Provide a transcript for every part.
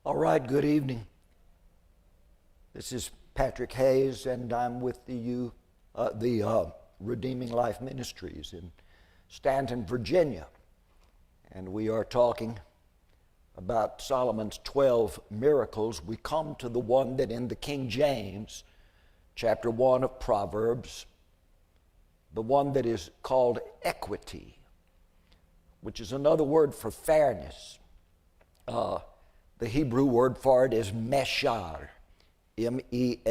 All right, good evening. This is Patrick Hayes, and I'm with the Redeeming Life Ministries in Stanton, Virginia. And we are talking about Solomon's 12 miracles. We come to the one that in the King James, chapter 1 of Proverbs, the one that is called equity, which is another word for fairness. The Hebrew word for it is meshar, M-E-S-H-A-R.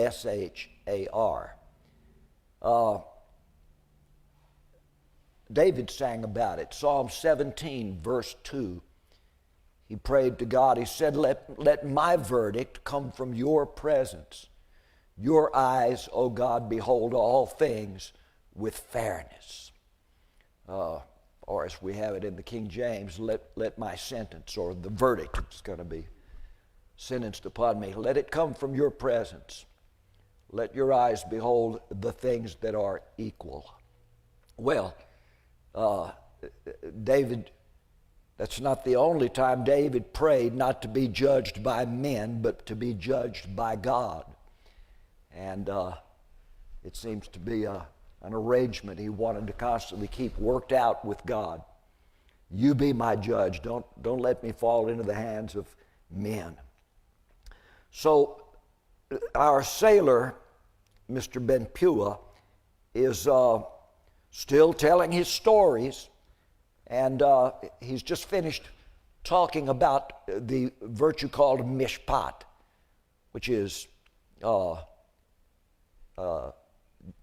David sang about it. Psalm 17, verse 2. He prayed to God. He said, let my verdict come from your presence. Your eyes, O God, behold all things with fairness. Or as we have it in the King James, let my sentence, or the verdict, it's going to be sentenced upon me. Let it come from your presence. Let your eyes behold the things that are equal. Well, David, that's not the only time David prayed not to be judged by men, but to be judged by God. And it seems to be an arrangement he wanted to constantly keep worked out with God. You be my judge. Don't let me fall into the hands of men. So our sailor, Mr. Ben Pua, is still telling his stories, and he's just finished talking about the virtue called mishpat, which is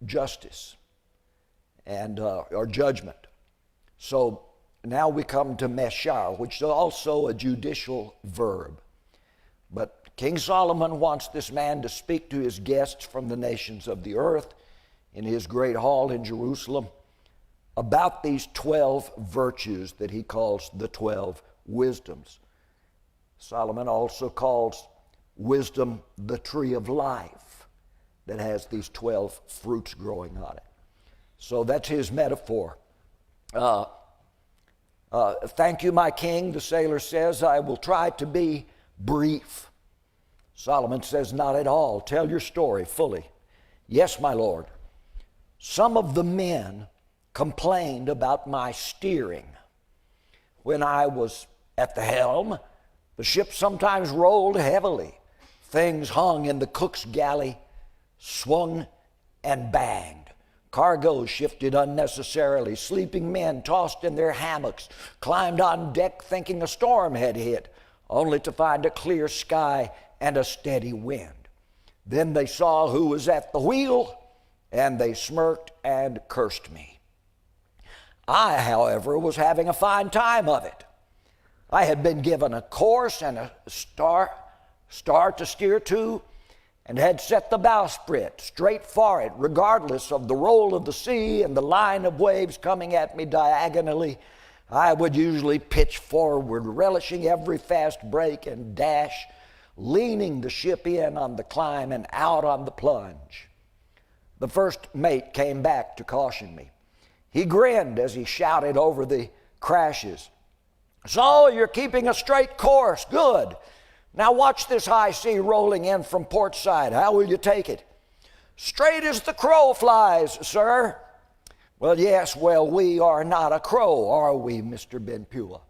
justice and or judgment. So now we come to meshar, which is also a judicial verb. But King Solomon wants this man to speak to his guests from the nations of the earth in his great hall in Jerusalem about these 12 virtues that he calls the 12 wisdoms. Solomon also calls wisdom the tree of life that has these 12 fruits growing on it. So that's his metaphor. Thank you, my king, the sailor says. I will try to be brief. Solomon says, not at all. Tell your story fully. Yes, my lord. Some of the men complained about my steering. When I was at the helm, the ship sometimes rolled heavily. Things hung in the cook's galley, swung and banged. Cargoes shifted unnecessarily. Sleeping men tossed in their hammocks, climbed on deck thinking a storm had hit, only to find a clear sky and a steady wind. Then they saw who was at the wheel, and they smirked and cursed me. I, however, was having a fine time of it. I had been given a course and a star to steer to, and had set the bowsprit straight for it, regardless of the roll of the sea and the line of waves coming at me diagonally. I would usually pitch forward, relishing every fast break and dash, leaning the ship in on the climb and out on the plunge. The first mate came back to caution me. He grinned as he shouted over the crashes. So you're keeping a straight course, good. Now watch this high sea rolling in from port side. How will you take it? Straight as the crow flies, sir. Well, yes, we are not a crow, are we, Mr. Ben Pua?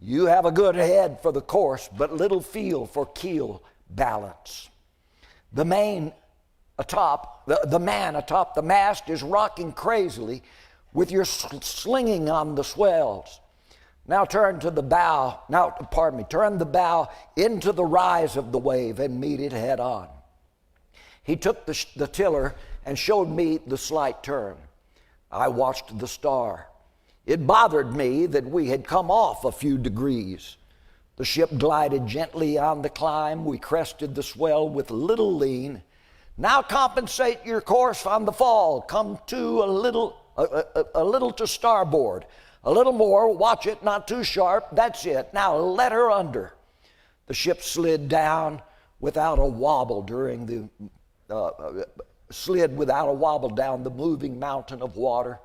You have a good head for the course, but little feel for keel balance. The man atop the mast is rocking crazily with your slinging on the swells. Now turn the bow into the rise of the wave and meet it head on. He took the tiller and showed me the slight turn. I watched the star. It bothered me that we had come off a few degrees. The ship glided gently on the climb. We crested the swell with little lean. Now compensate your course on the fall. Come to a little to starboard. A little more, watch it, not too sharp. That's it. Now let her under. The ship slid down without a wobble down the moving mountain of water,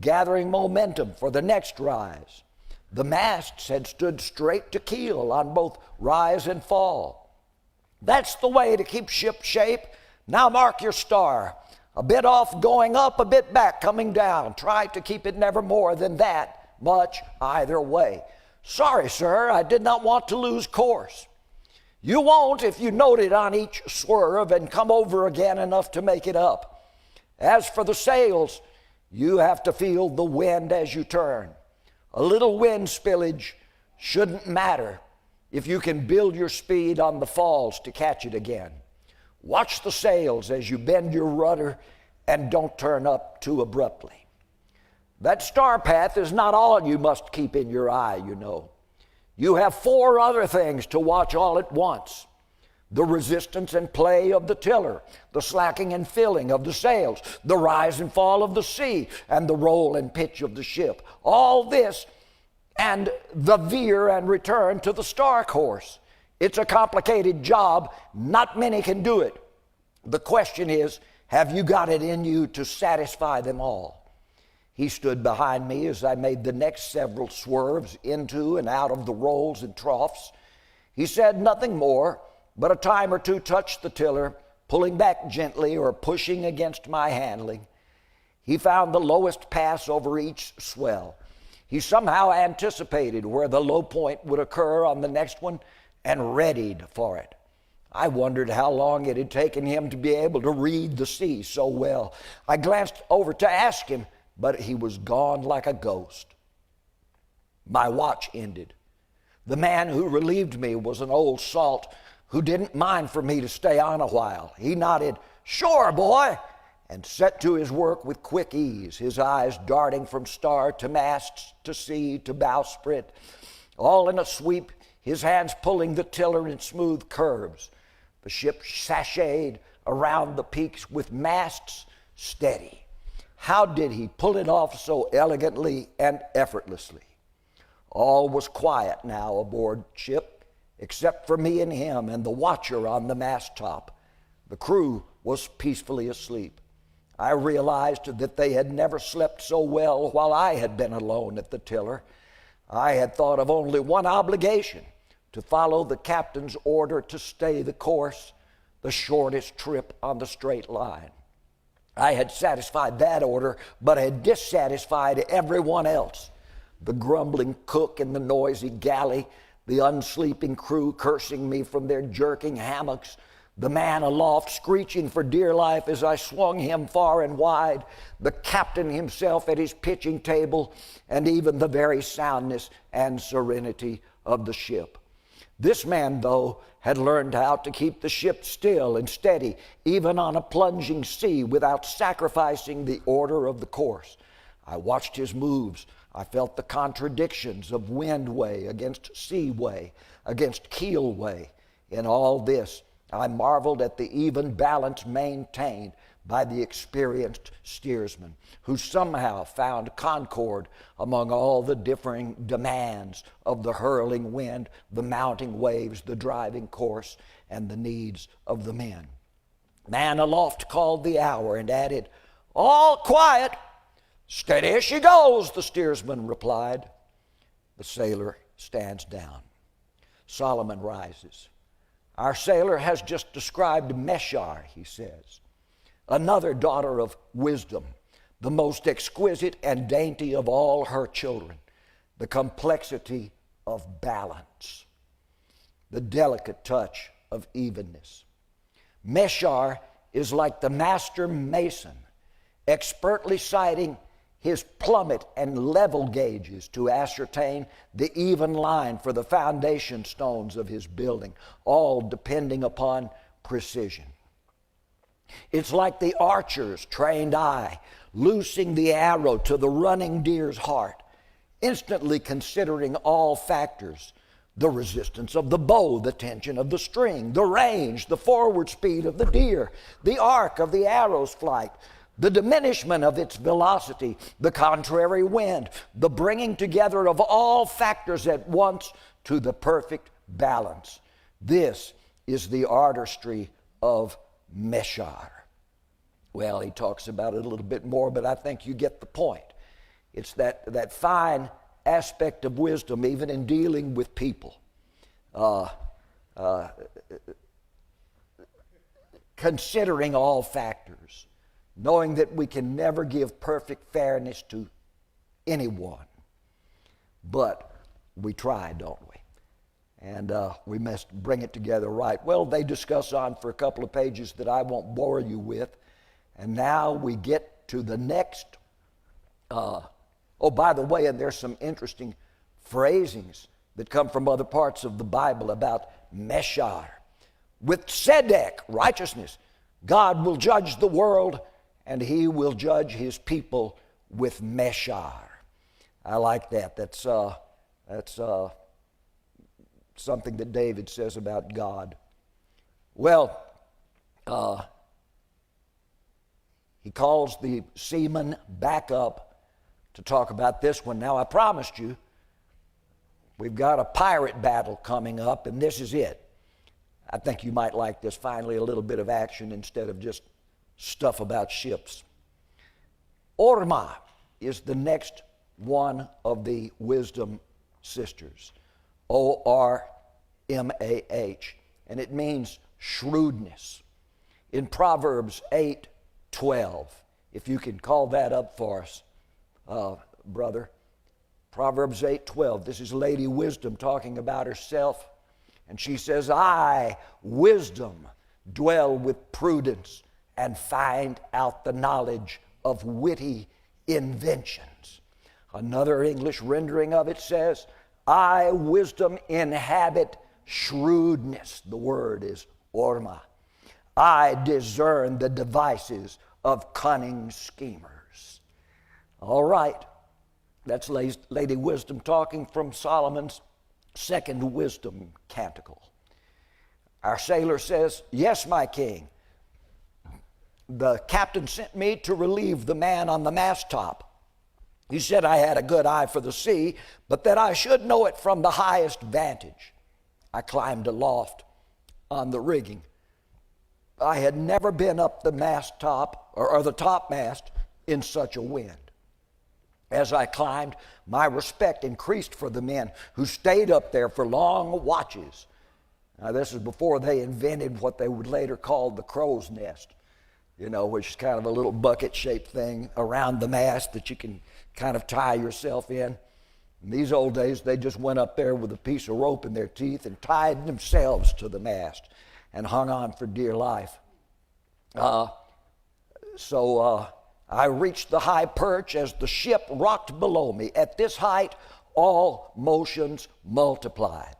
gathering momentum for the next rise. The masts had stood straight to keel on both rise and fall. That's the way to keep ship shape. Now mark your star. A bit off going up, a bit back coming down. Try to keep it never more than that much either way. Sorry, sir, I did not want to lose course. You won't if you note it on each swerve and come over again enough to make it up. As for the sails, you have to feel the wind as you turn. A little wind spillage shouldn't matter if you can build your speed on the falls to catch it again. Watch the sails as you bend your rudder and don't turn up too abruptly. That star path is not all you must keep in your eye, you know. You have 4 other things to watch all at once. The resistance and play of the tiller, the slacking and filling of the sails, the rise and fall of the sea, and the roll and pitch of the ship. All this and the veer and return to the star course. It's a complicated job. Not many can do it. The question is, have you got it in you to satisfy them all? He stood behind me as I made the next several swerves into and out of the rolls and troughs. He said nothing more, but a time or two touched the tiller, pulling back gently or pushing against my handling. He found the lowest pass over each swell. He somehow anticipated where the low point would occur on the next one and readied for it. I wondered how long it had taken him to be able to read the sea so well. I glanced over to ask him, but he was gone like a ghost. My watch ended. The man who relieved me was an old salt who didn't mind for me to stay on a while. He nodded, "Sure, boy," and set to his work with quick ease, his eyes darting from star to masts to sea to bowsprit, all in a sweep, his hands pulling the tiller in smooth curves. The ship sashayed around the peaks with masts steady. How did he pull it off so elegantly and effortlessly? All was quiet now aboard ship, except for me and him and the watcher on the mast top. The crew was peacefully asleep. I realized that they had never slept so well while I had been alone at the tiller. I had thought of only one obligation, to follow the captain's order to stay the course, the shortest trip on the straight line. I had satisfied that order, but had dissatisfied everyone else. The grumbling cook in the noisy galley, the unsleeping crew cursing me from their jerking hammocks, the man aloft screeching for dear life as I swung him far and wide, the captain himself at his pitching table, and even the very soundness and serenity of the ship. This man, though, had learned how to keep the ship still and steady, even on a plunging sea, without sacrificing the order of the course. I watched his moves. I felt the contradictions of windway against seaway, against keelway. In all this, I marveled at the even balance maintained by the experienced steersman, who somehow found concord among all the differing demands of the hurling wind, the mounting waves, the driving course, and the needs of the men. Man aloft called the hour and added, "All quiet." "Steady as she goes," the steersman replied. The sailor stands down. Solomon rises. "Our sailor has just described Meshar," he says, "another daughter of wisdom, the most exquisite and dainty of all her children, the complexity of balance, the delicate touch of evenness. Meshar is like the master mason, expertly sighting his plummet and level gauges to ascertain the even line for the foundation stones of his building, all depending upon precision. It's like the archer's trained eye loosing the arrow to the running deer's heart, instantly considering all factors: the resistance of the bow, the tension of the string, the range, the forward speed of the deer, the arc of the arrow's flight, the diminishment of its velocity, the contrary wind, the bringing together of all factors at once to the perfect balance. This is the artistry of Meshar." Well, he talks about it a little bit more, but I think you get the point. It's that fine aspect of wisdom, even in dealing with people. Considering all factors, knowing that we can never give perfect fairness to anyone, but we try, don't we? And we must bring it together right. Well, they discuss on for a couple of pages that I won't bore you with, and now we get to the next. Oh, by the way, and there's some interesting phrasings that come from other parts of the Bible about Meshar. With Tzedek, righteousness, God will judge the world, and he will judge his people with Meshar. I like that. That's something that David says about God. Well, he calls the seamen back up to talk about this one. Now, I promised you, we've got a pirate battle coming up, and this is it. I think you might like this. Finally, a little bit of action instead of just stuff about ships. Ormah is the next one of the wisdom sisters. Ormah, and it means shrewdness. In Proverbs 8:12, if you can call that up for us, brother. Proverbs 8:12. This is Lady Wisdom talking about herself. And she says, I, wisdom, dwell with prudence and find out the knowledge of witty inventions. Another English rendering of it says, I, wisdom, inhabit shrewdness. The word is ormah. I discern the devices of cunning schemers. All right. That's Lady Wisdom talking from Solomon's second wisdom canticle. Our sailor says, yes, my king. The captain sent me to relieve the man on the mast top. He said I had a good eye for the sea, but that I should know it from the highest vantage. I climbed aloft on the rigging. I had never been up the mast top or the topmast in such a wind. As I climbed, my respect increased for the men who stayed up there for long watches. Now, this is before they invented what they would later call the crow's nest, which is kind of a little bucket-shaped thing around the mast that you can kind of tie yourself in. In these old days, they just went up there with a piece of rope in their teeth and tied themselves to the mast and hung on for dear life. I reached the high perch as the ship rocked below me. At this height, all motions multiplied.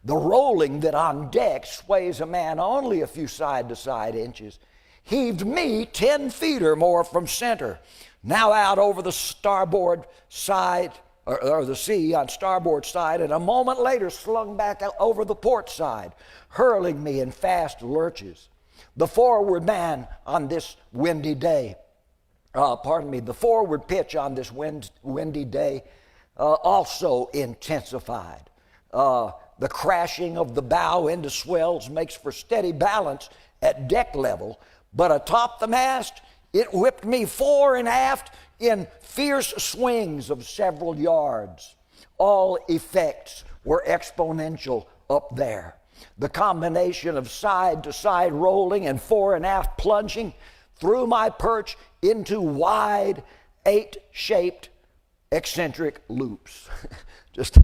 The rolling that on deck sways a man only a few side-to-side inches heaved me 10 feet or more from center, now out over the starboard side, or the sea on starboard side, and a moment later slung back out over the port side, hurling me in fast lurches. The forward man on this windy day, the forward pitch on this windy day also intensified. The crashing of the bow into swells makes for steady balance at deck level, but atop the mast, it whipped me fore and aft in fierce swings of several yards. All effects were exponential up there. The combination of side-to-side rolling and fore and aft plunging threw my perch into wide, 8-shaped, eccentric loops, just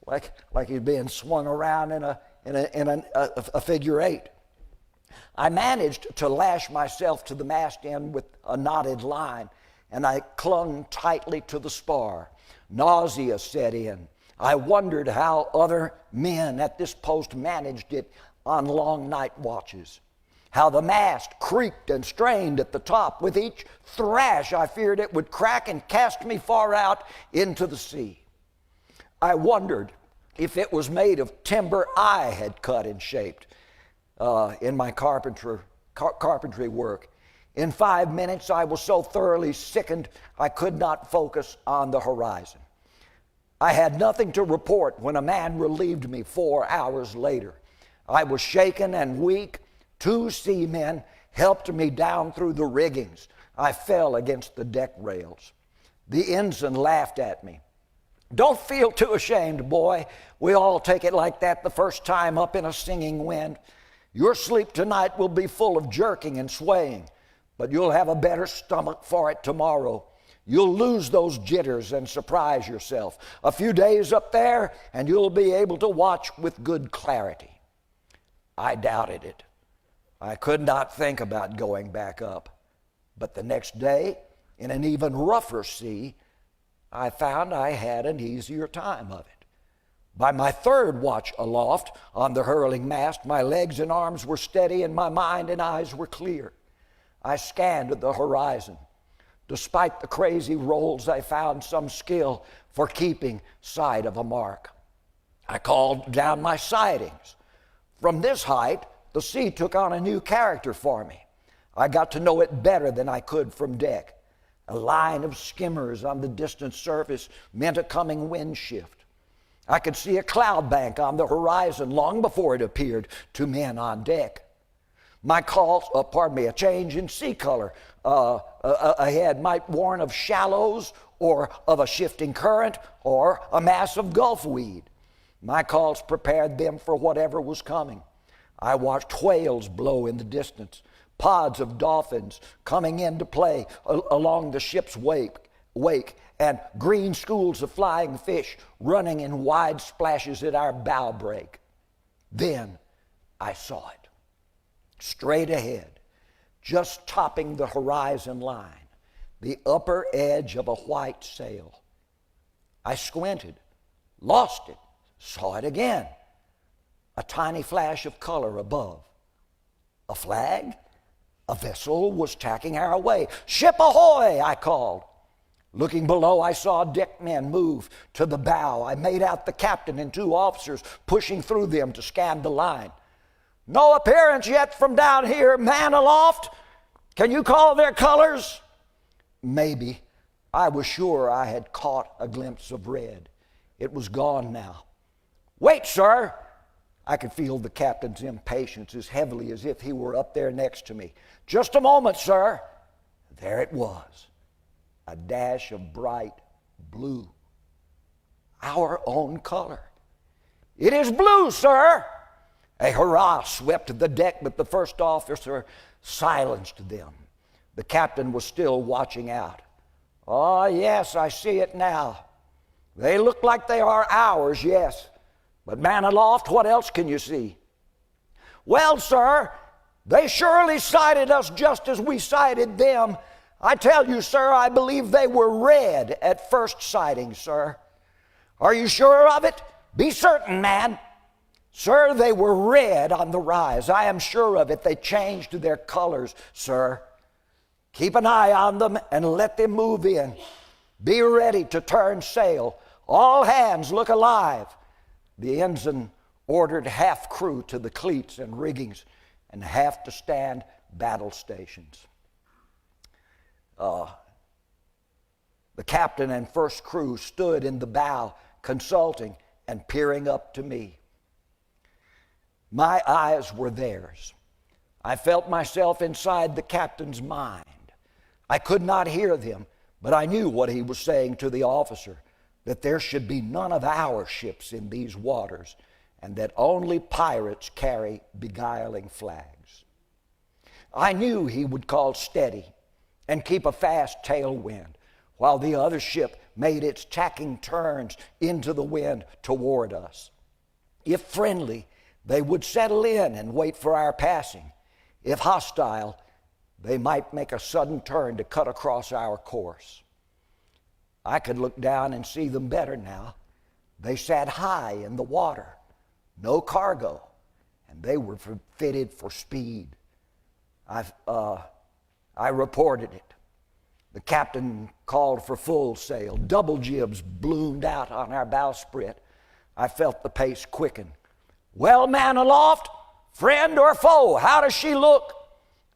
like he'd being swung around in a figure 8. I managed to lash myself to the mast end with a knotted line, and I clung tightly to the spar. Nausea set in. I wondered how other men at this post managed it on long night watches. How the mast creaked and strained at the top. With each thrash, I feared it would crack and cast me far out into the sea. I wondered if it was made of timber I had cut and shaped in my carpentry work. In 5 minutes, I was so thoroughly sickened I could not focus on the horizon. I had nothing to report when a man relieved me 4 hours later. I was shaken and weak. 2 seamen helped me down through the riggings. I fell against the deck rails. The ensign laughed at me. Don't feel too ashamed, boy. We all take it like that the first time up in a singing wind. Your sleep tonight will be full of jerking and swaying, but you'll have a better stomach for it tomorrow. You'll lose those jitters and surprise yourself. A few days up there, and you'll be able to watch with good clarity. I doubted it. I could not think about going back up. But the next day, in an even rougher sea, I found I had an easier time of it. By my third watch aloft on the hurling mast, my legs and arms were steady and my mind and eyes were clear. I scanned the horizon. Despite the crazy rolls, I found some skill for keeping sight of a mark. I called down my sightings. From this height, the sea took on a new character for me. I got to know it better than I could from deck. A line of skimmers on the distant surface meant a coming wind shift. I could see a cloud bank on the horizon long before it appeared to men on deck. A change in sea color ahead might warn of shallows or of a shifting current or a mass of Gulf weed. My calls prepared them for whatever was coming. I watched whales blow in the distance, pods of dolphins coming into play along the ship's wake, and green schools of flying fish running in wide splashes at our bow break. Then I saw it. Straight ahead, just topping the horizon line, the upper edge of a white sail. I squinted, lost it, saw it again. A tiny flash of color above. A flag? A vessel was tacking our way. "Ship ahoy!" I called. Looking below, I saw deckmen move to the bow. I made out the captain and two officers pushing through them to scan the line. "No appearance yet from down here. Man aloft? Can you call their colors?" Maybe. I was sure I had caught a glimpse of red. It was gone now. "Wait, sir." I could feel the captain's impatience as heavily as if he were up there next to me. "Just a moment, sir." There it was, a dash of bright blue. Our own color. "It is blue, sir." A hurrah swept the deck, but the first officer silenced them. The captain was still watching out. "Oh, yes, I see it now. They look like they are ours, yes. But man aloft, what else can you see?" "Well, sir, they surely sighted us just as we sighted them. I tell you, sir, I believe they were red at first sighting, sir." "Are you sure of it? Be certain, man." "Sir, they were red on the rise. I am sure of it. They changed their colors, sir." "Keep an eye on them and let them move in. Be ready to turn sail. All hands look alive." The ensign ordered half crew to the cleats and riggings and half to stand battle stations. The captain and first crew stood in the bow consulting and peering up to me. My eyes were theirs. I felt myself inside the captain's mind. I could not hear them, but I knew what he was saying to the officer, that there should be none of our ships in these waters, and that only pirates carry beguiling flags. I knew he would call steady and keep a fast tailwind, while the other ship made its tacking turns into the wind toward us. If friendly, they would settle in and wait for our passing. If hostile, they might make a sudden turn to cut across our course. I could look down and see them better now. They sat high in the water, no cargo, and they were fitted for speed. I reported it. The captain called for full sail. Double jibs bloomed out on our bowsprit. I felt the pace quicken. "Well, man aloft, friend or foe, how does she look?"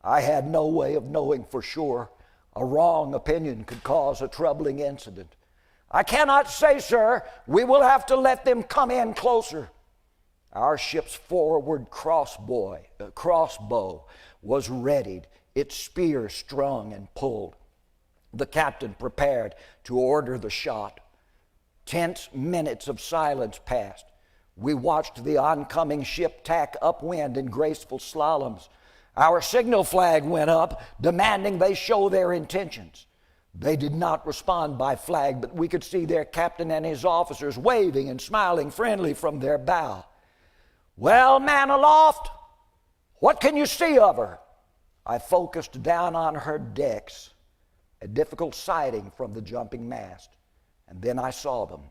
I had no way of knowing for sure. A wrong opinion could cause a troubling incident. "I cannot say, sir. We will have to let them come in closer." Our ship's forward crossbow was readied, its spear strung and pulled. The captain prepared to order the shot. Tense minutes of silence passed. We watched the oncoming ship tack upwind in graceful slaloms. Our signal flag went up, demanding they show their intentions. They did not respond by flag, but we could see their captain and his officers waving and smiling friendly from their bow. "Well, man aloft, what can you see of her?" I focused down on her decks, a difficult sighting from the jumping mast. And then I saw them,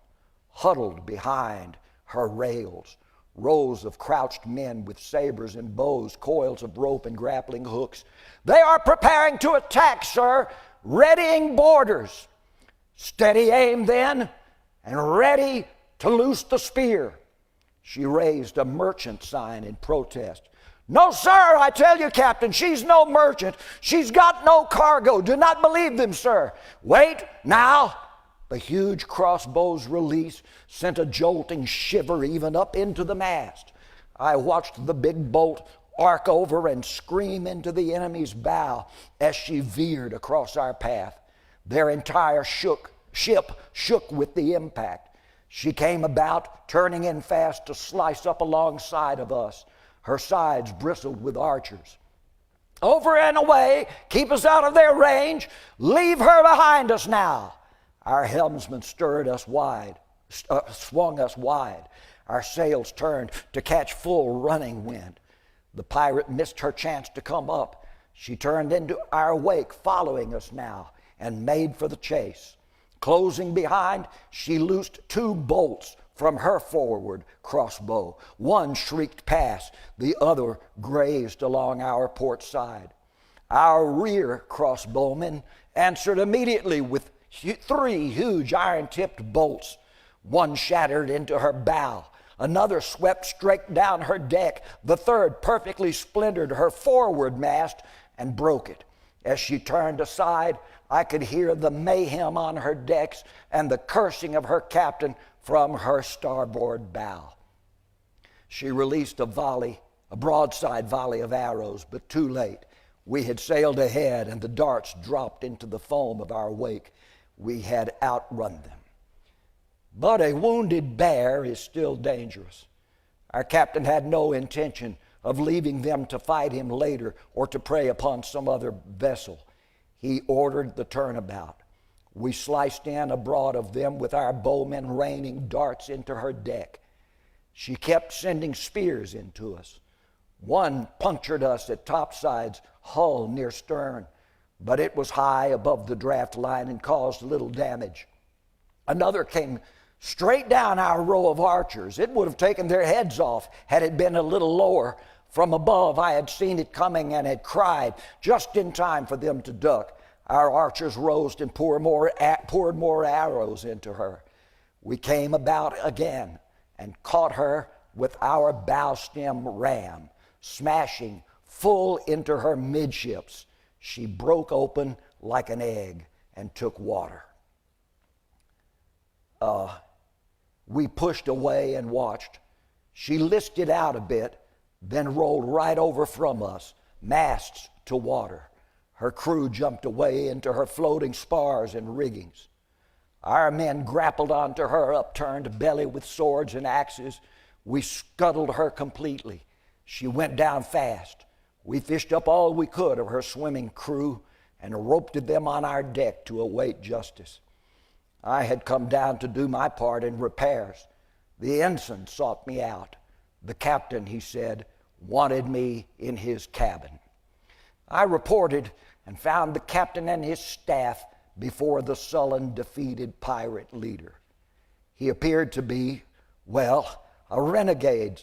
huddled behind her rails, rows of crouched men with sabers and bows, coils of rope and grappling hooks. "They are preparing to attack, sir, readying boarders." "Steady aim then, and ready to loose the spear." She raised a merchant sign in protest. "No, sir, I tell you, Captain, she's no merchant. She's got no cargo. Do not believe them, sir." "Wait, now." The huge crossbow's release sent a jolting shiver even up into the mast. I watched the big bolt arc over and scream into the enemy's bow as she veered across our path. Their entire ship shook with the impact. She came about, turning in fast to slice up alongside of us. Her sides bristled with archers. "Over and away! Keep us out of their range! Leave her behind us now!" Our helmsman swung us wide. Our sails turned to catch full running wind. The pirate missed her chance to come up. She turned into our wake, following us now, and made for the chase. Closing behind, she loosed 2 bolts from her forward crossbow. One shrieked past, the other grazed along our port side. Our rear crossbowmen answered immediately with 3 huge iron-tipped bolts. One shattered into her bow. Another swept straight down her deck. The third perfectly splintered her forward mast and broke it. As she turned aside, I could hear the mayhem on her decks and the cursing of her captain from her starboard bow. She released a broadside volley of arrows, but too late. We had sailed ahead, and the darts dropped into the foam of our wake. We had outrun them. But a wounded bear is still dangerous. Our captain had no intention of leaving them to fight him later or to prey upon some other vessel. He ordered the turnabout. We sliced in abroad of them with our bowmen raining darts into her deck. She kept sending spears into us. One punctured us at topsides, hull near stern, but it was high above the draft line and caused little damage. Another came straight down our row of archers. It would have taken their heads off had it been a little lower. From above, I had seen it coming and had cried just in time for them to duck. Our archers rose and poured more arrows into her. We came about again and caught her with our bowstem ram, smashing full into her midships. She broke open like an egg and took water. We pushed away and watched. She listed out a bit, then rolled right over from us, masts to water. Her crew jumped away into her floating spars and riggings. Our men grappled onto her upturned belly with swords and axes. We scuttled her completely. She went down fast. We fished up all we could of her swimming crew and roped them on our deck to await justice. I had come down to do my part in repairs. The ensign sought me out. The captain, he said, wanted me in his cabin. I reported and found the captain and his staff before the sullen, defeated pirate leader. He appeared to be, a renegade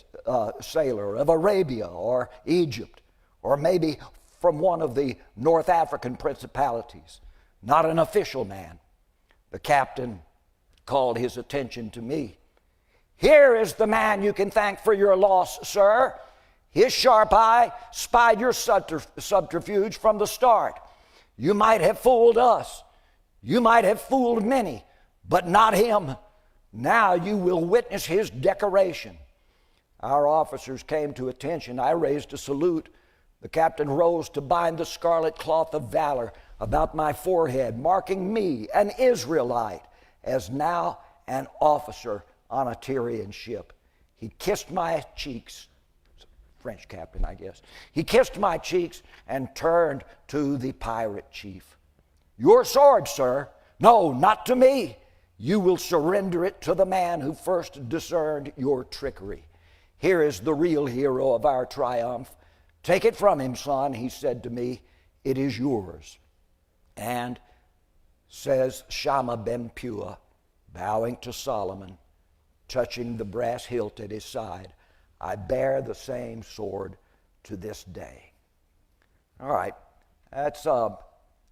sailor of Arabia or Egypt, or maybe from one of the North African principalities, not an official man. The captain called his attention to me. "Here is the man you can thank for your loss, sir. His sharp eye spied your subterfuge from the start. You might have fooled us. You might have fooled many, but not him. Now you will witness his decoration." Our officers came to attention. I raised a salute. The captain rose to bind the scarlet cloth of valor about my forehead, marking me, an Israelite, as now an officer on a Tyrian ship. He kissed my cheeks, French captain, I guess. He kissed my cheeks and turned to the pirate chief. Your sword, sir? No, not to me. You will surrender it to the man who first discerned your trickery. Here is the real hero of our triumph. Take it from him, son, he said to me. It is yours. And says Shammah ben Pua, bowing to Solomon, touching the brass hilt at his side, I bear the same sword to this day. All right, that's a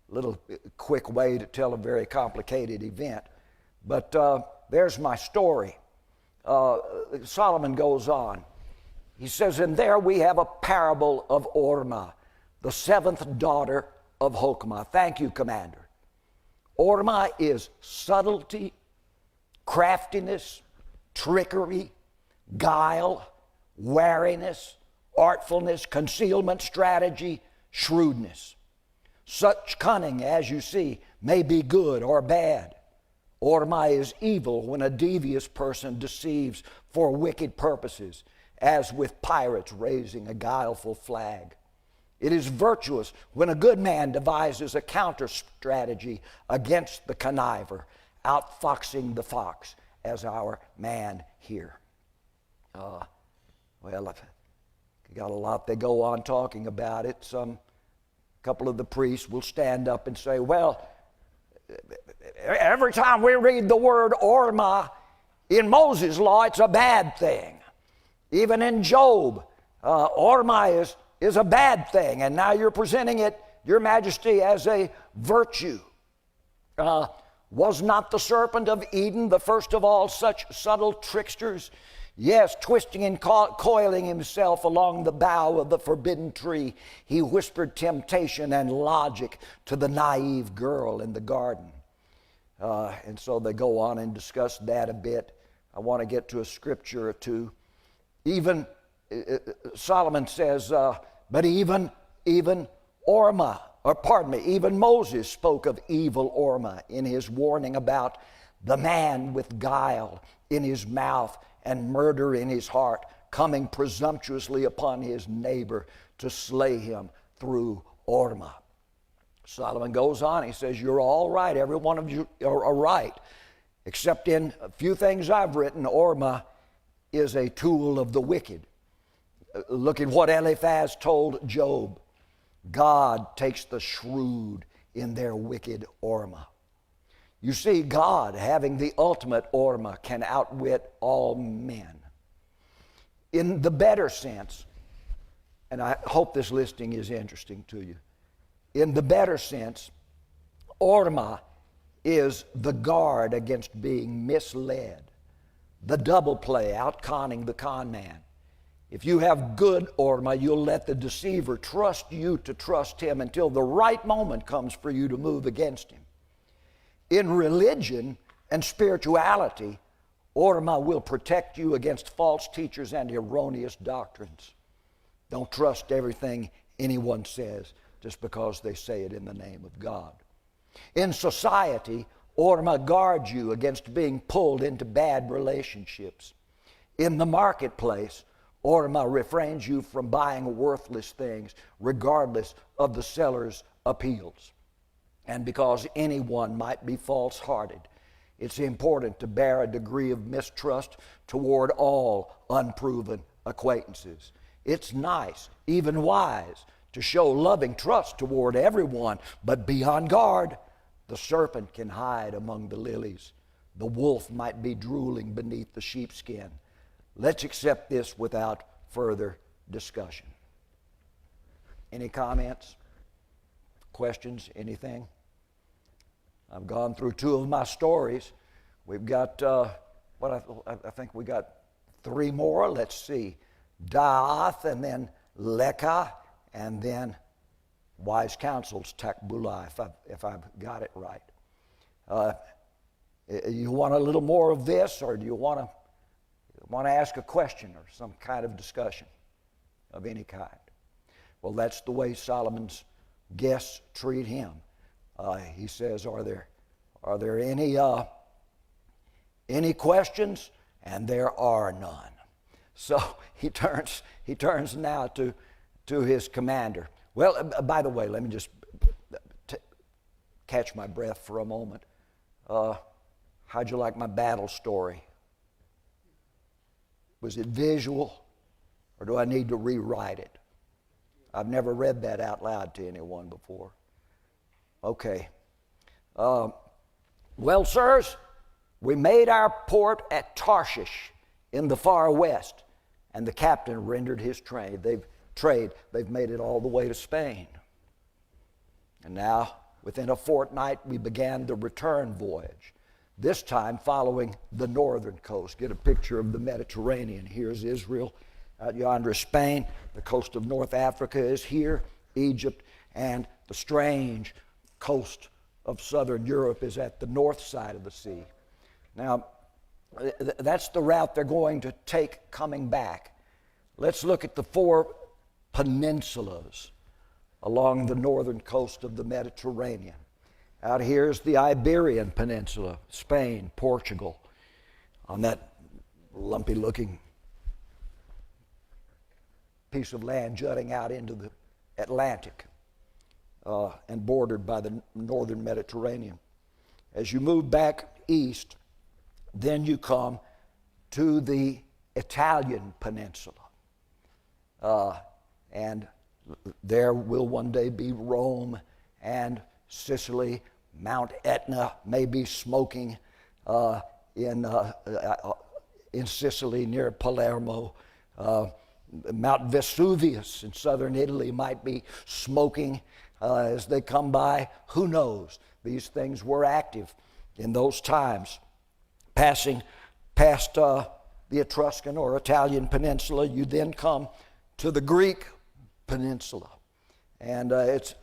little quick way to tell a very complicated event. But there's my story. Solomon goes on. He says, and there we have a parable of Ormah, the seventh daughter of Hokmah. Thank you, Commander. Ormah is subtlety, craftiness, trickery, guile, wariness, artfulness, concealment, strategy, shrewdness. Such cunning, as you see, may be good or bad. Ormah is evil when a devious person deceives for wicked purposes, as with pirates raising a guileful flag. It is virtuous when a good man devises a counter strategy against the conniver, outfoxing the fox, as our man here. Well, I've got a lot they go on talking about it. Some couple of the priests will stand up and say, well, every time we read the word Ormah in Moses' law, it's a bad thing. Even in Job, Ormah is a bad thing, and now you're presenting it, Your Majesty, as a virtue. Was not the serpent of Eden the first of all such subtle tricksters? Yes, twisting and coiling himself along the bough of the forbidden tree, he whispered temptation and logic to the naive girl in the garden. And so they go on and discuss that a bit. I want to get to a scripture or two. Even Solomon says, but even Ormah, even Moses spoke of evil Ormah in his warning about the man with guile in his mouth and murder in his heart, coming presumptuously upon his neighbor to slay him through Ormah. Solomon goes on, he says, you're all right, every one of you are right, except in a few things I've written, Ormah is a tool of the wicked. Look at what Eliphaz told Job. God takes the shrewd in their wicked Ormah. You see, God, having the ultimate Ormah, can outwit all men. In the better sense, and I hope this listing is interesting to you, in the better sense, Ormah is the guard against being misled, the double play, out-conning the con man. If you have good Ormah, you'll let the deceiver trust you to trust him until the right moment comes for you to move against him. In religion and spirituality, Ormah will protect you against false teachers and erroneous doctrines. Don't trust everything anyone says just because they say it in the name of God. In society, Ormah guards you against being pulled into bad relationships. In the marketplace, Ormah refrains you from buying worthless things regardless of the seller's appeals. And because anyone might be false-hearted, it's important to bear a degree of mistrust toward all unproven acquaintances. It's nice, even wise, to show loving trust toward everyone, but be on guard. The serpent can hide among the lilies. The wolf might be drooling beneath the sheepskin. Let's accept this without further discussion. Any comments? Questions? Anything? I've gone through two of my stories. We've got, I think we got three more. Let's see. Daath, and then Lekah, and then wise counsels, Takbulah, if I've got it right. You want a little more of this, or do you want to ask a question or some kind of discussion of any kind? Well, that's the way Solomon's guests treat him. He says, are there any Any questions? And there are none. So he turns now to his commander. Well, by the way, let me just catch my breath for a moment. How'd you like my battle story? Was it visual, or do I need to rewrite it? I've never read that out loud to anyone before. Okay. Well, sirs, we made our port at Tarshish in the far west, and the captain rendered his trade. They've made it all the way to Spain. And now, within a fortnight, we began the return voyage, this time following the northern coast. Get a picture of the Mediterranean. Here's Israel. Out yonder is Spain. The coast of North Africa is here, Egypt, and the strange coast of southern Europe is at the north side of the sea. Now, that's the route they're going to take coming back. Let's look at the 4 peninsulas along the northern coast of the Mediterranean. Out here is the Iberian Peninsula, Spain, Portugal, on that lumpy-looking piece of land jutting out into the Atlantic and bordered by the northern Mediterranean. As you move back east, then you come to the Italian peninsula. And there will one day be Rome and Sicily. Mount Etna may be smoking in Sicily near Palermo. Mount Vesuvius in southern Italy might be smoking as they come by. Who knows? These things were active in those times. Passing past the Etruscan or Italian peninsula, you then come to the Greek peninsula. And it's,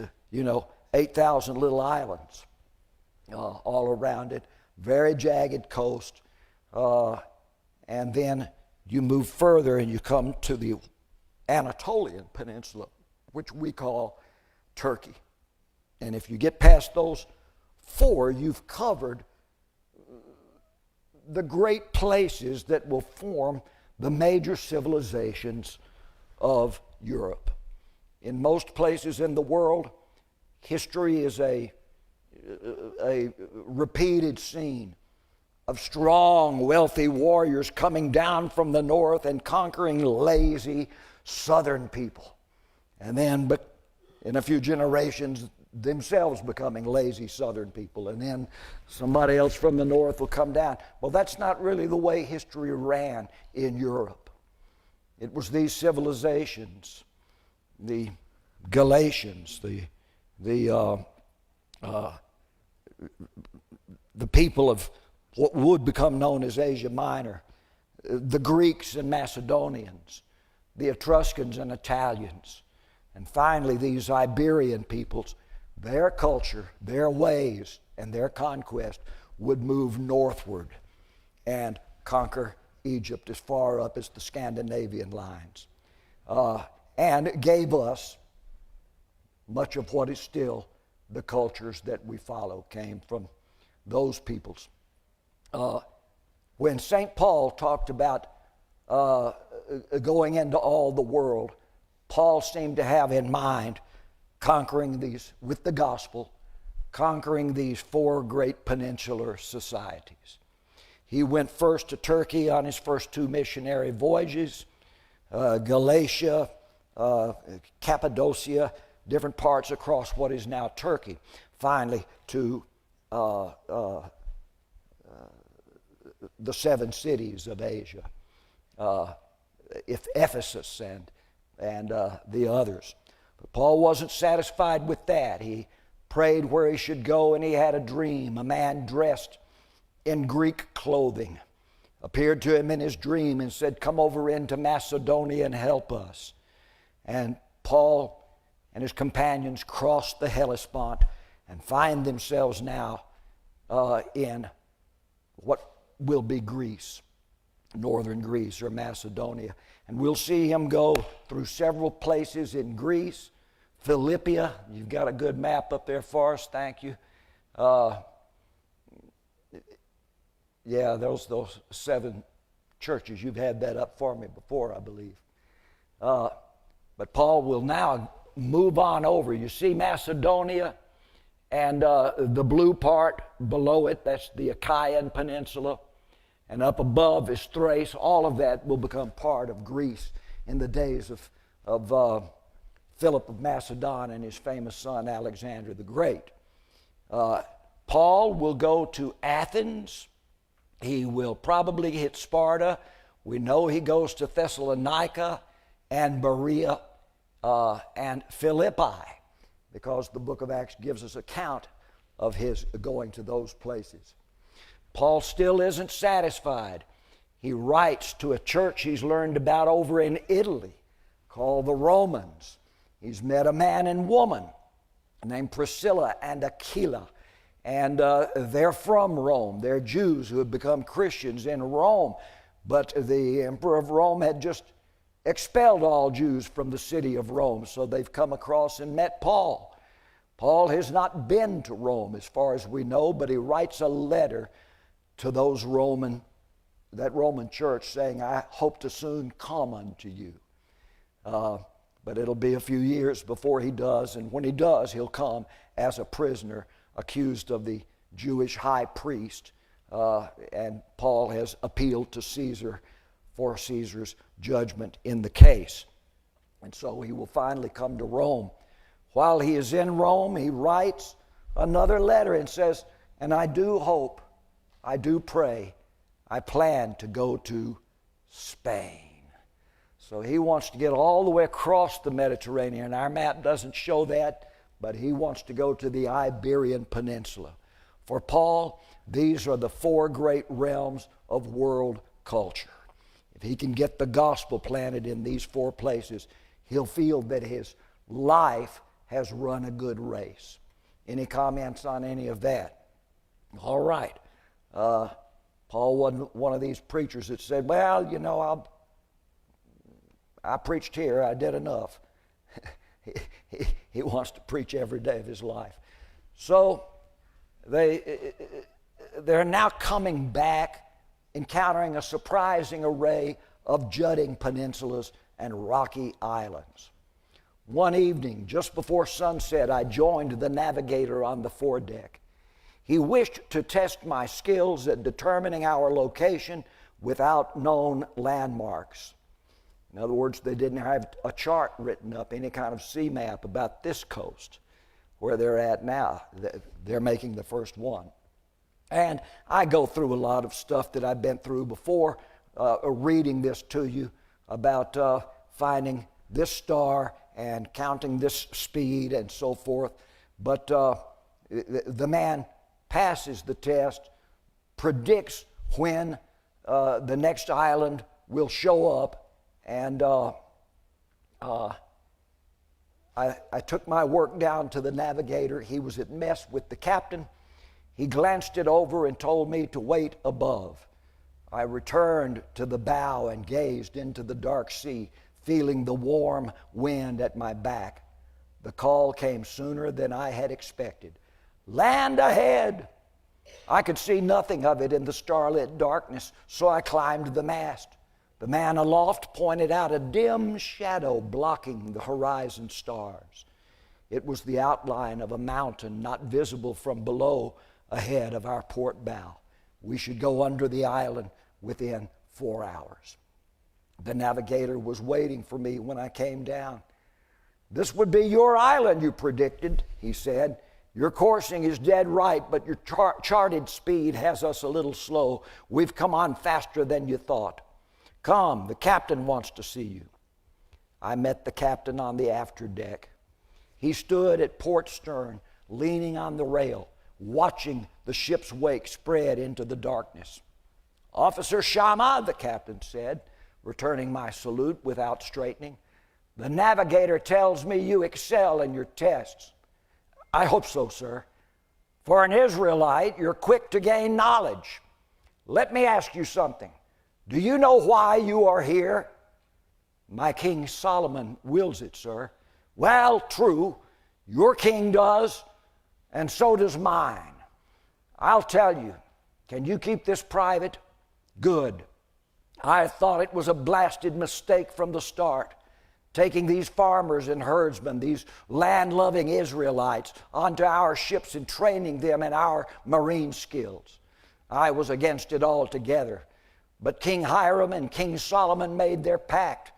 8,000 little islands all around it, very jagged coast. And then you move further and you come to the Anatolian Peninsula, which we call Turkey. And if you get past those 4, you've covered the great places that will form the major civilizations of Europe. In most places in the world, history is a repeated scene of strong, wealthy warriors coming down from the north and conquering lazy southern people. And then, but in a few generations, themselves becoming lazy southern people. And then somebody else from the north will come down. Well, that's not really the way history ran in Europe. It was these civilizations, the Galatians, the people of what would become known as Asia Minor, the Greeks and Macedonians, the Etruscans and Italians, and finally these Iberian peoples. Their culture, their ways, and their conquest would move northward and conquer Egypt as far up as the Scandinavian lines, and gave us much of what is still the cultures that we follow came from those peoples. When St. Paul talked about going into all the world, Paul seemed to have in mind conquering these, with the gospel, conquering these 4 great peninsular societies. He went first to Turkey on his first 2 missionary voyages, Galatia, Cappadocia, different parts across what is now Turkey. Finally, to the 7 cities of Asia, Ephesus and the others. But Paul wasn't satisfied with that. He prayed where he should go, and he had a dream. A man dressed in Greek clothing appeared to him in his dream and said, "Come over into Macedonia and help us." And Paul and his companions crossed the Hellespont and find themselves now in what will be Greece, northern Greece or Macedonia. And we'll see him go through several places in Greece. Philippia, you've got a good map up there for us, thank you. Yeah, those 7 churches. You've had that up for me before, I believe. But Paul will now move on over. You see Macedonia and the blue part below it, that's the Achaean Peninsula. And up above is Thrace. All of that will become part of Greece in the days of Philip of Macedon and his famous son Alexander the Great. Paul will go to Athens. He will probably hit Sparta. We know he goes to Thessalonica and Berea and Philippi, because the book of Acts gives us account of his going to those places. Paul still isn't satisfied. He writes to a church he's learned about over in Italy called the Romans. He's met a man and woman named Priscilla and Aquila, and they're from Rome. They're Jews who have become Christians in Rome, but the emperor of Rome had just expelled all Jews from the city of Rome, so they've come across and met Paul. Paul has not been to Rome as far as we know, but he writes a letter to that Roman church saying, I hope to soon come unto you. But it'll be a few years before he does, and when he does, he'll come as a prisoner accused of the Jewish high priest, and Paul has appealed to Caesar for Caesar's judgment in the case. And so he will finally come to Rome. While he is in Rome, he writes another letter and says, and I do hope, I do pray, I plan to go to Spain. So he wants to get all the way across the Mediterranean. Our map doesn't show that, but he wants to go to the Iberian Peninsula. For Paul, these are the 4 great realms of world culture. If he can get the gospel planted in these 4 places, he'll feel that his life has run a good race. Any comments on any of that? All right. Paul wasn't one of these preachers that said, well, you know, I preached here, I did enough. He wants to preach every day of his life. So they're now coming back, encountering a surprising array of jutting peninsulas and rocky islands. One evening, just before sunset, I joined the navigator on the foredeck. He wished to test my skills at determining our location without known landmarks. In other words, they didn't have a chart written up, any kind of sea map about this coast where they're at now. They're making the first one. And I go through a lot of stuff that I've been through before, reading this to you about finding this star and counting this speed and so forth. But the man passes the test, predicts when the next island will show up, and I took my work down to the navigator. He was at mess with the captain. He glanced it over and told me to wait above. I returned to the bow and gazed into the dark sea, feeling the warm wind at my back. The call came sooner than I had expected. Land ahead! I could see nothing of it in the starlit darkness, so I climbed the mast. The man aloft pointed out a dim shadow blocking the horizon stars. It was the outline of a mountain not visible from below ahead of our port bow. We should go under the island within 4 hours. The navigator was waiting for me when I came down. This would be your island, you predicted, he said. Your coursing is dead right, but your charted speed has us a little slow. We've come on faster than you thought. Come, the captain wants to see you. I met the captain on the after deck. He stood at port stern, leaning on the rail, watching the ship's wake spread into the darkness. Officer Shammah, the captain said, returning my salute without straightening. The navigator tells me you excel in your tests. I hope so, sir. For an Israelite, you're quick to gain knowledge. Let me ask you something. Do you know why you are here? My king Solomon wills it, sir. Well, true. Your king does, and so does mine. I'll tell you. Can you keep this private? Good. I thought it was a blasted mistake from the start, taking these farmers and herdsmen, these land-loving Israelites, onto our ships and training them in our marine skills. I was against it altogether. But King Hiram and King Solomon made their pact.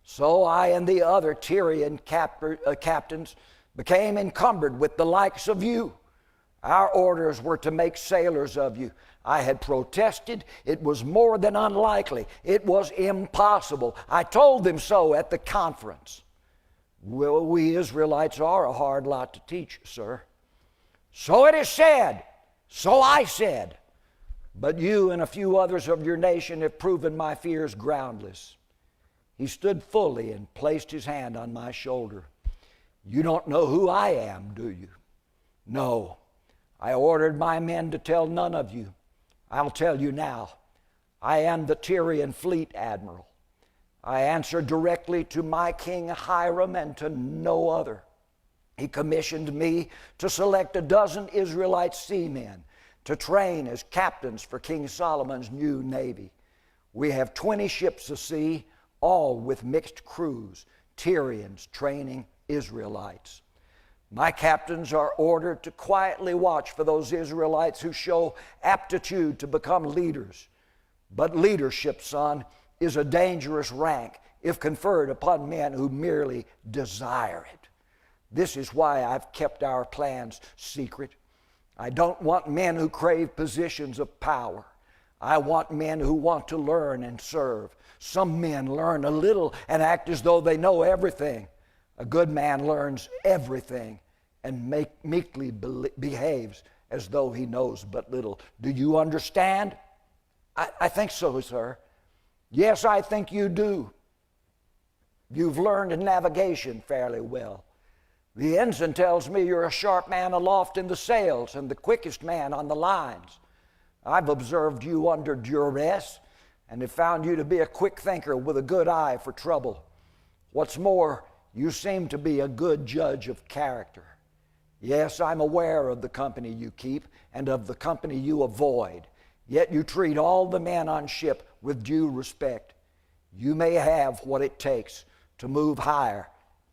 So I and the other Tyrian captains became encumbered with the likes of you. Our orders were to make sailors of you. I had protested. It was more than unlikely. It was impossible. I told them so at the conference. Well, we Israelites are a hard lot to teach, sir. So it is said. So I said. But you and a few others of your nation have proven my fears groundless. He stood fully and placed his hand on my shoulder. You don't know who I am, do you? No. I ordered my men to tell none of you. I'll tell you now. I am the Tyrian fleet admiral. I answer directly to my king Hiram and to no other. He commissioned me to select 12 Israelite seamen to train as captains for King Solomon's new navy. We have 20 ships of sea, all with mixed crews, Tyrians training Israelites. My captains are ordered to quietly watch for those Israelites who show aptitude to become leaders. But leadership, son, is a dangerous rank if conferred upon men who merely desire it. This is why I've kept our plans secret. I don't want men who crave positions of power. I want men who want to learn and serve. Some men learn a little and act as though they know everything. A good man learns everything and meekly behaves as though he knows but little. Do you understand? I think so, sir. Yes, I think you do. You've learned navigation fairly well. The ensign tells me you're a sharp man aloft in the sails and the quickest man on the lines. I've observed you under duress and have found you to be a quick thinker with a good eye for trouble. What's more, you seem to be a good judge of character. Yes, I'm aware of the company you keep and of the company you avoid, yet you treat all the men on ship with due respect. You may have what it takes to move higher,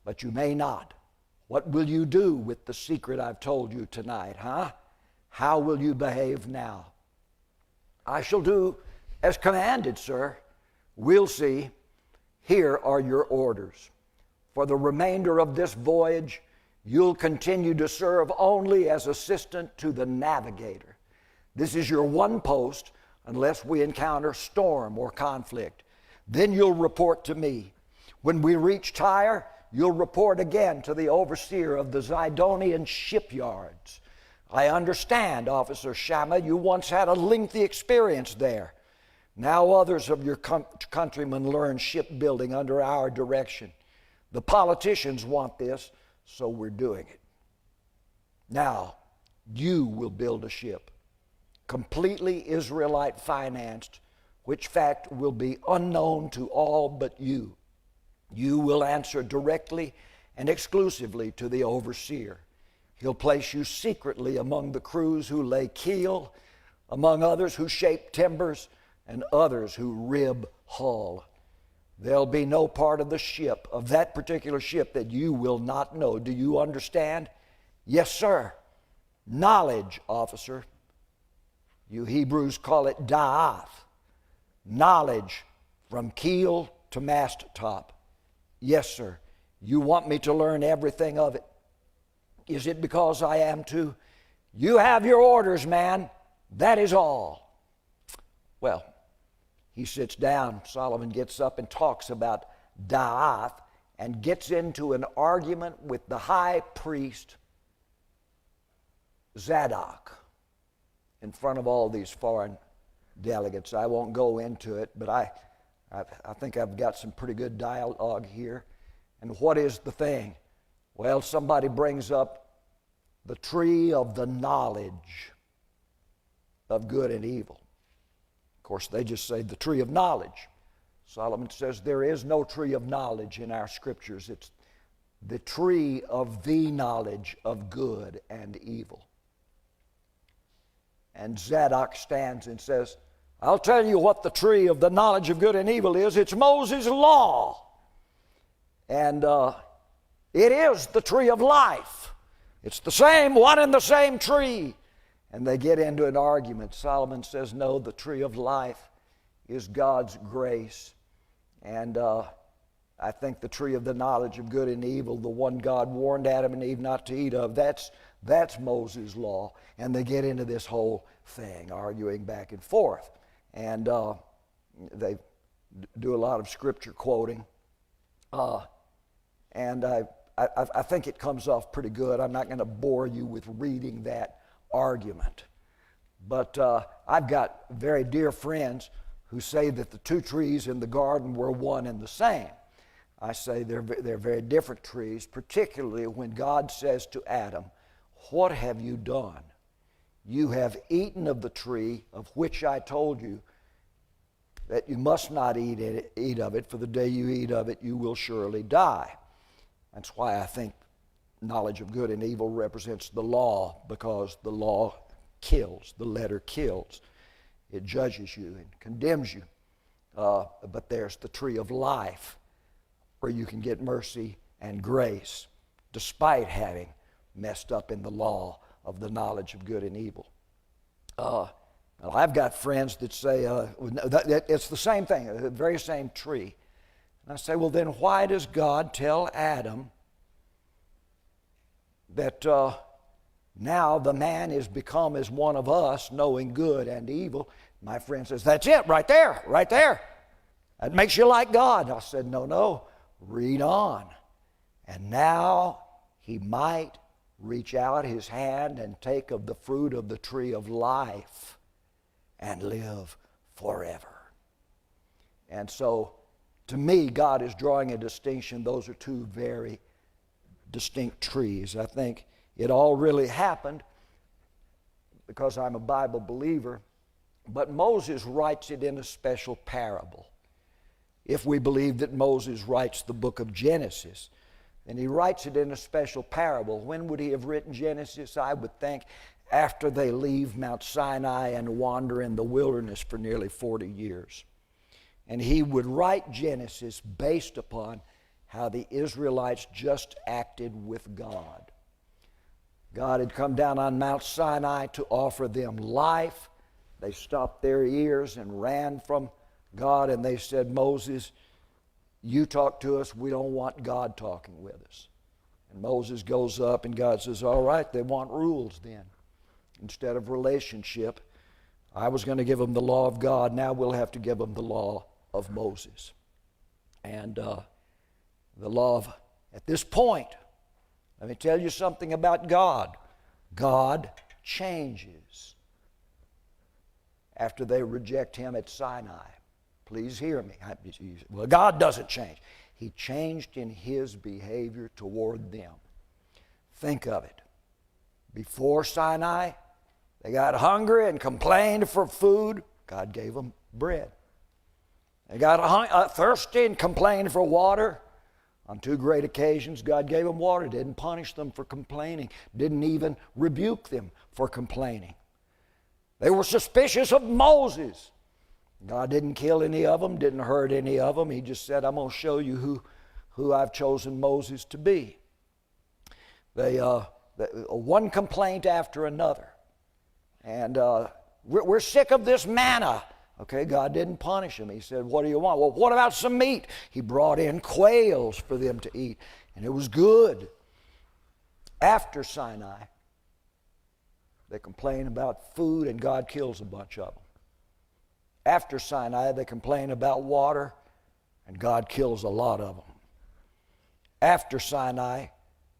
but you may not. What will you do with the secret I've told you tonight, huh? How will you behave now? I shall do as commanded, sir. We'll see. Here are your orders. For the remainder of this voyage, you'll continue to serve only as assistant to the navigator. This is your one post unless we encounter storm or conflict. Then you'll report to me. When we reach Tyre, you'll report again to the overseer of the Zidonian shipyards. I understand, Officer Shammah, you once had a lengthy experience there. Now others of your countrymen learn shipbuilding under our direction. The politicians want this, so we're doing it. Now, you will build a ship, completely Israelite financed, which fact will be unknown to all but you. You will answer directly and exclusively to the overseer. He'll place you secretly among the crews who lay keel, among others who shape timbers, and others who rib hull. There'll be no part of the ship, of that particular ship, that you will not know. Do you understand? Yes, sir. Knowledge, officer. You Hebrews call it da'ath. Knowledge from keel to mast top. Yes, sir. You want me to learn everything of it. Is it because I am to? You have your orders, man. That is all. Well, he sits down. Solomon gets up and talks about da'ath and gets into an argument with the high priest Zadok in front of all these foreign delegates. I won't go into it, but I think I've got some pretty good dialogue here. And what is the thing? Well, somebody brings up the tree of the knowledge of good and evil. Of course, they just say the tree of knowledge. Solomon says there is no tree of knowledge in our scriptures. It's the tree of the knowledge of good and evil. And Zadok stands and says, I'll tell you what the tree of the knowledge of good and evil is. It's Moses' law. And it is the tree of life. It's the same, one and the same tree. And they get into an argument. Solomon says, no, the tree of life is God's grace. And I think the tree of the knowledge of good and evil, the one God warned Adam and Eve not to eat of, that's Moses' law. And they get into this whole thing, arguing back and forth. And they do a lot of scripture quoting. And I think it comes off pretty good. I'm not going to bore you with reading that argument. But I've got very dear friends who say that the two trees in the garden were one and the same. I say they're very different trees, particularly when God says to Adam, what have you done? You have eaten of the tree of which I told you that you must not eat of it, for the day you eat of it, you will surely die. That's why I think knowledge of good and evil represents the law, because the law kills, the letter kills. It judges you and condemns you. But there's the tree of life, where you can get mercy and grace despite having messed up in the law of the knowledge of good and evil. I've got friends that say it's the same thing, the very same tree. And I say, well, then why does God tell Adam that now the man is become as one of us, knowing good and evil? My friend says, that's it, right there, right there. That makes you like God. I said, no, read on. And now he might reach out his hand and take of the fruit of the tree of life and live forever. And so, to me, God is drawing a distinction. Those are two very distinct trees. I think it all really happened because I'm a Bible believer, but Moses writes it in a special parable. If we believe that Moses writes the book of Genesis, and he writes it in a special parable. When would he have written Genesis? I would think after they leave Mount Sinai and wander in the wilderness for nearly 40 years. And he would write Genesis based upon how the Israelites just acted with God. God had come down on Mount Sinai to offer them life. They stopped their ears and ran from God, and they said, Moses, you talk to us, we don't want God talking with us. And Moses goes up and God says, all right, they want rules then. Instead of relationship, I was going to give them the law of God, now we'll have to give them the law of Moses. And the law of, at this point, let me tell you something about God. God changes after they reject him at Sinai. Please hear me. Well, God doesn't change. He changed in his behavior toward them. Think of it. Before Sinai, they got hungry and complained for food. God gave them bread. They got thirsty and complained for water. On two great occasions, God gave them water. Didn't punish them for complaining. Didn't even rebuke them for complaining. They were suspicious of Moses. God didn't kill any of them, didn't hurt any of them. He just said, I'm going to show you who I've chosen Moses to be. One complaint after another. And we're sick of this manna. Okay, God didn't punish them. He said, what do you want? Well, what about some meat? He brought in quails for them to eat, and it was good. After Sinai, they complain about food, and God kills a bunch of them. After Sinai, they complain about water, and God kills a lot of them. After Sinai,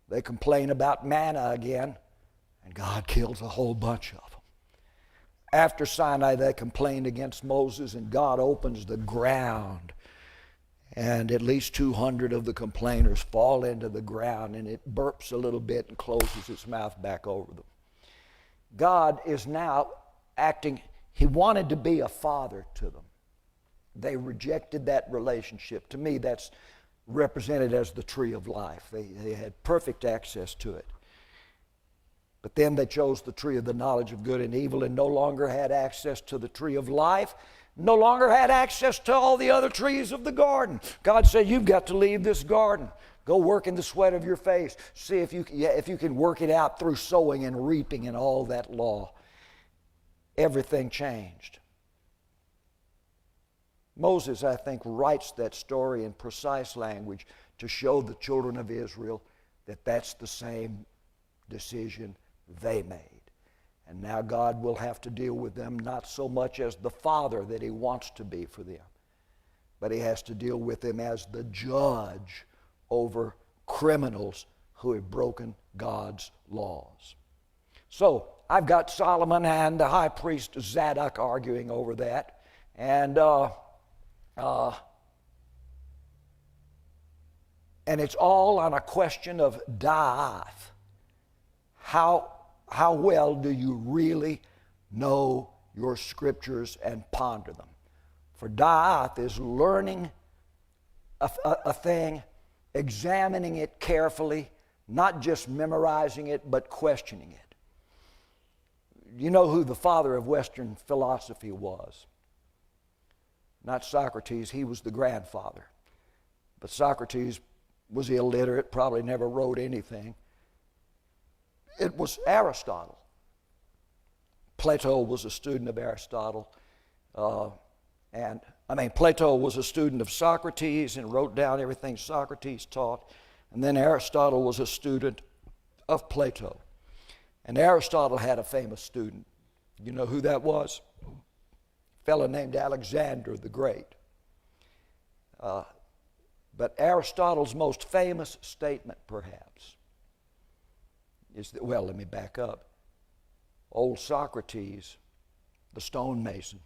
they complain about manna again, and God kills a whole bunch of them. After Sinai, they complained against Moses, and God opens the ground, and at least 200 of the complainers fall into the ground, and it burps a little bit and closes its mouth back over them. God is now acting. He wanted to be a father to them. They rejected that relationship. To me, that's represented as the tree of life. They had perfect access to it. But then they chose the tree of the knowledge of good and evil and no longer had access to the tree of life, no longer had access to all the other trees of the garden. God said, you've got to leave this garden. Go work in the sweat of your face. See if you can work it out through sowing and reaping and all that law. Everything changed. Moses, I think, writes that story in precise language to show the children of Israel that that's the same decision they made. And now God will have to deal with them not so much as the father that he wants to be for them, but he has to deal with them as the judge over criminals who have broken God's laws. So I've got Solomon and the high priest Zadok arguing over that. And it's all on a question of da'ath. How well do you really know your scriptures and ponder them? For da'ath is learning a thing, examining it carefully, not just memorizing it, but questioning it. You know who the father of Western philosophy was? Not Socrates, he was the grandfather. But Socrates was illiterate, probably never wrote anything. It was Aristotle. Plato was a student of Aristotle. Plato was a student of Socrates and wrote down everything Socrates taught. And then Aristotle was a student of Plato. And Aristotle had a famous student. You know who that was? A fellow named Alexander the Great. But Aristotle's most famous statement, perhaps, is that, well, let me back up. Old Socrates, the stonemason,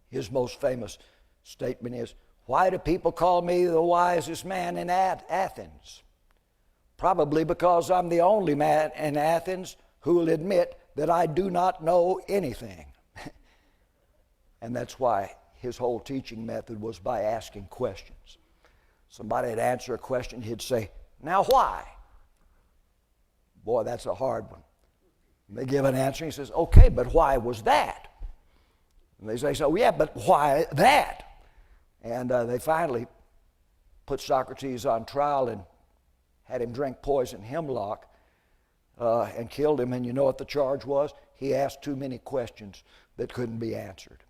his most famous statement is, why do people call me the wisest man in Athens? Probably because I'm the only man in Athens who will admit that I do not know anything. And that's why his whole teaching method was by asking questions. Somebody would answer a question, he'd say, now why? Boy, that's a hard one. And they give an answer, and he says, okay, but why was that? And they say, so yeah, but why that? And they finally put Socrates on trial and had him drink poison hemlock and killed him. And you know what the charge was? He asked too many questions that couldn't be answered.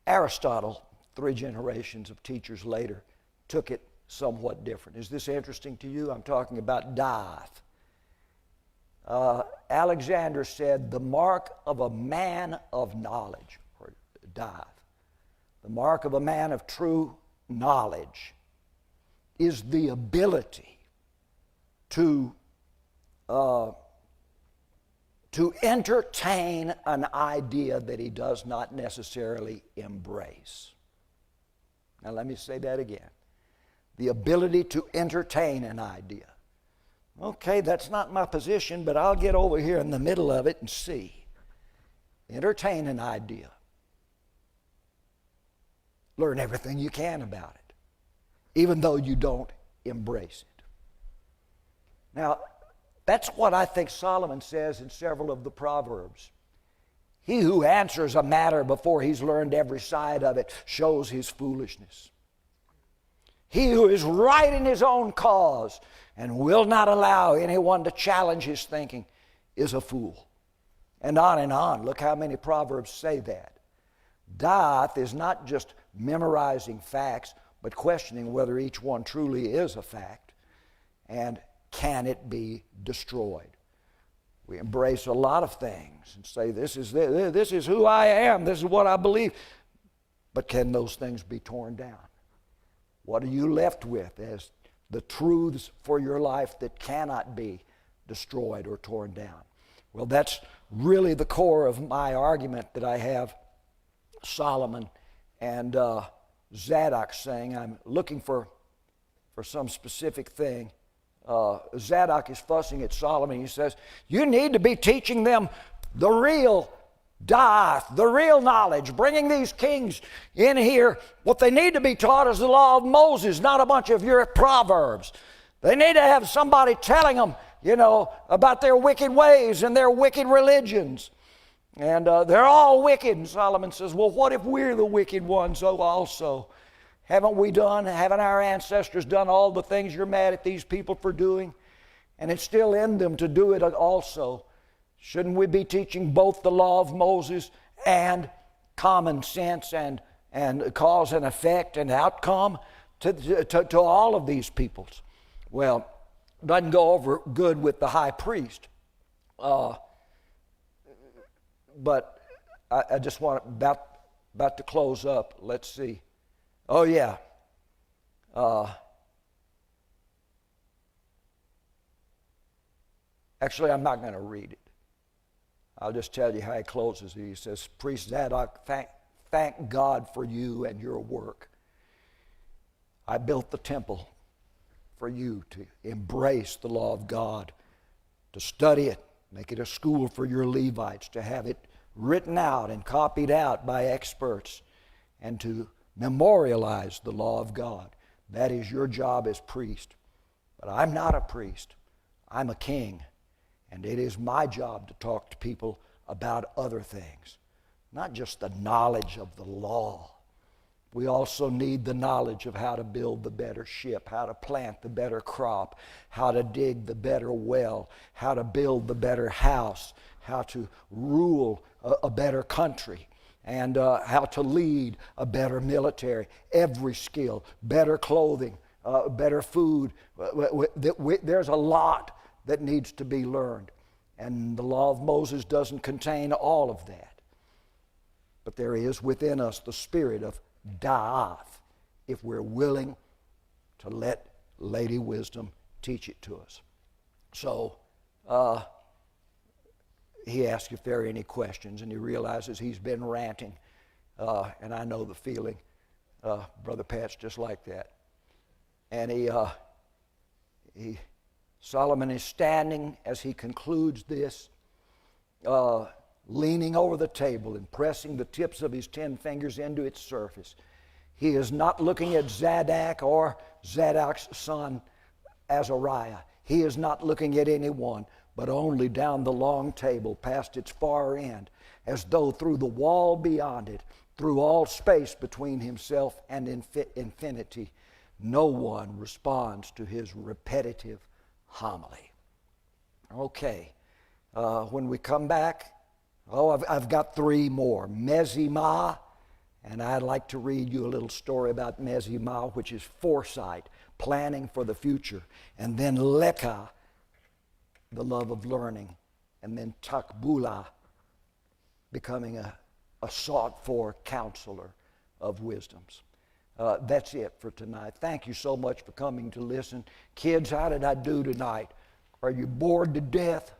Aristotle, 3 generations of teachers later, took it somewhat different. Is this interesting to you? I'm talking about da'ath. Alexander said, the mark of a man of knowledge, or da'ath, the mark of a man of true knowledge is the ability to entertain an idea that he does not necessarily embrace. Now let me say that again. The ability to entertain an idea. Okay, that's not my position, but I'll get over here in the middle of it and see. Entertain an idea. Learn everything you can about it, even though you don't embrace it. Now, that's what I think Solomon says in several of the Proverbs. He who answers a matter before he's learned every side of it shows his foolishness. He who is right in his own cause and will not allow anyone to challenge his thinking is a fool. And on and on. Look how many Proverbs say that. Da'ath is not just memorizing facts, but questioning whether each one truly is a fact and can it be destroyed. We embrace a lot of things and say, this is who I am, this is what I believe. But can those things be torn down? What are you left with as the truths for your life that cannot be destroyed or torn down? Well, that's really the core of my argument that I have Solomon and Zadok saying, I'm looking for some specific thing. Zadok is fussing at Solomon. He says, you need to be teaching them the real da'ath, the real knowledge, bringing these kings in here. What they need to be taught is the law of Moses, not a bunch of your proverbs. They need to have somebody telling them about their wicked ways and their wicked religions. And they're all wicked. And Solomon says, well, what if we're the wicked ones also? Haven't our ancestors done all the things you're mad at these people for doing? And it's still in them to do it also. Shouldn't we be teaching both the law of Moses and common sense and cause and effect and outcome to all of these peoples? Well, it doesn't go over good with the high priest. But I just want about to close up. Let's see. Oh yeah. Actually, I'm not going to read it. I'll just tell you how he closes it. He says, Priest Zadok, thank God for you and your work. I built the temple for you to embrace the law of God, to study it, make it a school for your Levites, to have it written out and copied out by experts, and to memorialize the law of God. That is your job as priest. But I'm not a priest. I'm a king. And it is my job to talk to people about other things, not just the knowledge of the law. We also need the knowledge of how to build the better ship, how to plant the better crop, how to dig the better well, how to build the better house, how to rule a better country, and how to lead a better military. Every skill, better clothing, better food. There's a lot that needs to be learned. And the law of Moses doesn't contain all of that. But there is within us the spirit of da'ath, if we're willing to let Lady Wisdom teach it to us. So he asks if there are any questions, and he realizes he's been ranting. And I know the feeling. Brother Pat's just like that. And Solomon is standing as he concludes this, leaning over the table and pressing the tips of his 10 fingers into its surface. He is not looking at Zadok or Zadok's son Azariah. He is not looking at anyone, but only down the long table past its far end, as though through the wall beyond it, through all space between himself and infinity, no one responds to his repetitive homily. Okay, when we come back, I've got 3 more. Mezimah, and I'd like to read you a little story about Mezimah, which is foresight, planning for the future. And then Lekah, the love of learning. And then Takbula, becoming a sought-for counselor of wisdoms. That's it for tonight. Thank you so much for coming to listen. Kids, how did I do tonight? Are you bored to death?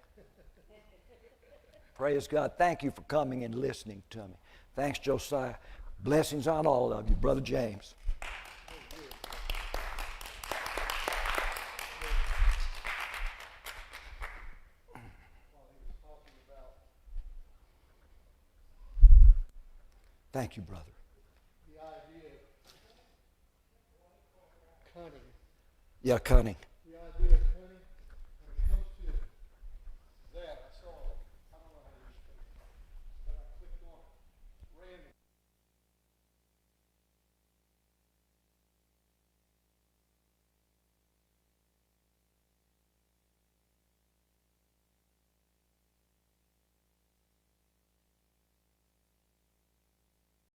Praise God. Thank you for coming and listening to me. Thanks, Josiah. Blessings on all of you. Brother James. Thank you, brother. The idea of cunning. Yeah, cunning.